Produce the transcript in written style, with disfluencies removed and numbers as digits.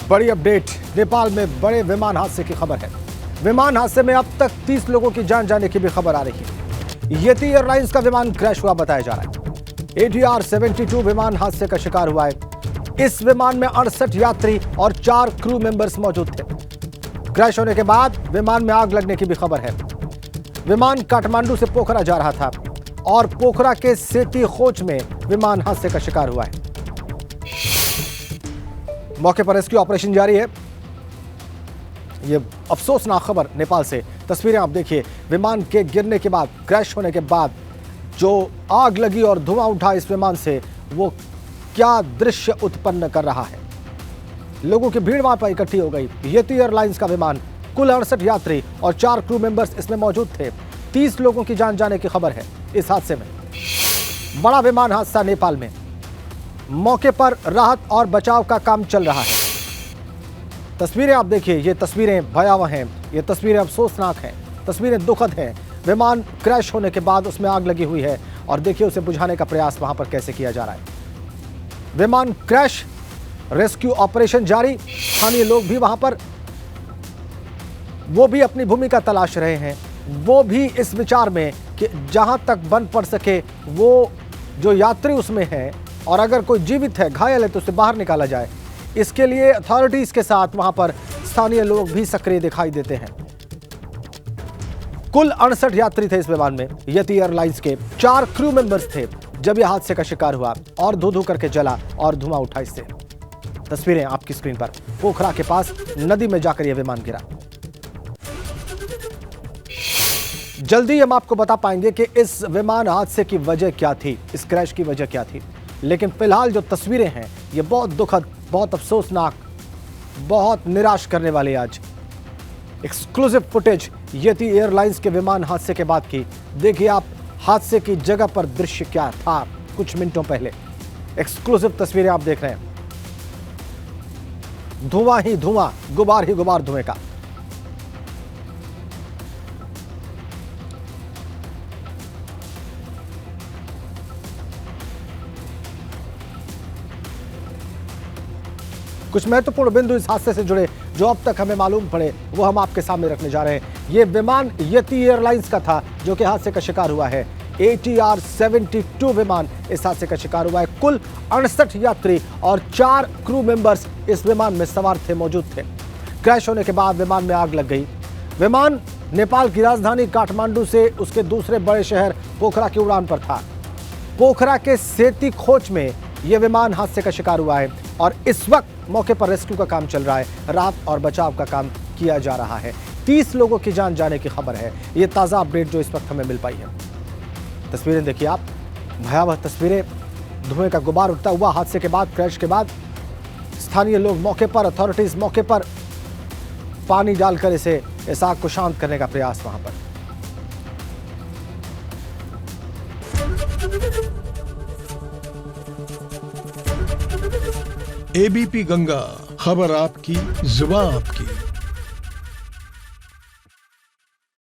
बड़ी अपडेट, नेपाल में बड़े विमान हादसे की खबर है। विमान हादसे में अब तक 30 लोगों की जान जाने की भी खबर आ रही है। येती एयरलाइंस का विमान क्रैश हुआ बताया जा रहा है। ATR 72 विमान हादसे का शिकार हुआ है। इस विमान में 68 यात्री और 4 क्रू मेंबर्स मौजूद थे। क्रैश होने के बाद विमान में आग लगने की भी खबर है। विमान काठमांडू से पोखरा जा रहा था और पोखरा के सेती खोच में विमान हादसे का शिकार हुआ है। मौके पर रेस्क्यू ऑपरेशन जारी है। यह अफसोसनाक खबर नेपाल से। तस्वीरें आप देखिए, विमान के गिरने के बाद, क्रैश होने के बाद जो आग लगी और धुआं उठा इस विमान से, वो क्या दृश्य उत्पन्न कर रहा है। लोगों की भीड़ वहां पर इकट्ठी हो गई। येती एयरलाइंस का विमान, कुल 68 यात्री और 4 क्रू मेंबर्स इसमें मौजूद थे। 30 लोगों की जान जाने की खबर है इस हादसे में। बड़ा विमान हादसा नेपाल में। मौके पर राहत और बचाव का काम चल रहा है। तस्वीरें आप देखिए, ये तस्वीरें भयावह हैं, ये तस्वीरें अफसोसनाक हैं, तस्वीरें दुखद हैं। विमान क्रैश होने के बाद उसमें आग लगी हुई है और देखिए उसे बुझाने का प्रयास वहां पर कैसे किया जा रहा है। विमान क्रैश, रेस्क्यू ऑपरेशन जारी। स्थानीय लोग भी वहां पर, वो भी अपनी भूमिका तलाश रहे हैं। वो भी इस विचार में कि जहां तक बन पड़ सके वो जो यात्री उसमें है और अगर कोई जीवित है, घायल है, तो उसे बाहर निकाला जाए। इसके लिए अथॉरिटीज के साथ वहां पर स्थानीय लोग भी सक्रिय दिखाई देते हैं। कुल 68 यात्री थे इस विमान में। येती एयरलाइंस के 4 क्रू मेंबर्स थे जब यह हादसे का शिकार हुआ और धू धू करके जला और धुआं उठा इससे। तस्वीरें आपकी स्क्रीन पर। पोखरा के पास नदी में जाकर यह विमान गिरा। जल्दी हम आपको बता पाएंगे कि इस विमान हादसे की वजह क्या थी, इस क्रैश की वजह क्या थी। लेकिन फिलहाल जो तस्वीरें हैं ये बहुत दुखद, बहुत अफसोसनाक, बहुत निराश करने वाली आज एक्सक्लूसिव फुटेज येती एयरलाइंस के विमान हादसे के बाद की। देखिए आप हादसे की जगह पर दृश्य क्या था कुछ मिनटों पहले। एक्सक्लूसिव तस्वीरें आप देख रहे हैं। धुआं ही धुआं, गुबार ही गुबार धुएं का। कुछ महत्वपूर्ण बिंदु इस हादसे से जुड़े जो अब तक हमें मालूम पड़े वो हम आपके सामने रखने जा रहे हैं। ये विमान येती एयरलाइंस का था जो कि हादसे का शिकार हुआ है। ATR 72 विमान इस हादसे का शिकार हुआ है। कुल 68 यात्री और 4 क्रू मेंबर्स इस विमान में सवार थे, मौजूद थे। क्रैश होने के बाद विमान में आग लग गई। विमान नेपाल की राजधानी काठमांडू से उसके दूसरे बड़े शहर पोखरा की उड़ान पर था। पोखरा के सेती खोच में यह विमान हादसे का शिकार हुआ है और इस वक्त मौके पर रेस्क्यू का काम चल रहा है। राहत और बचाव का काम किया जा रहा है। 30 लोगों की जान जाने की खबर है। ये ताज़ा अपडेट जो इस वक्त हमें मिल पाई है। तस्वीरें देखिए आप, भयावह तस्वीरें। धुएं का गुबार उठता हुआ हादसे के बाद, क्रैश के बाद। स्थानीय लोग मौके पर, अथॉरिटीज मौके पर, पानी डालकर इस आग को शांत करने का प्रयास वहां पर। ABP गंगा, खबर आपकी, जुबान आपकी।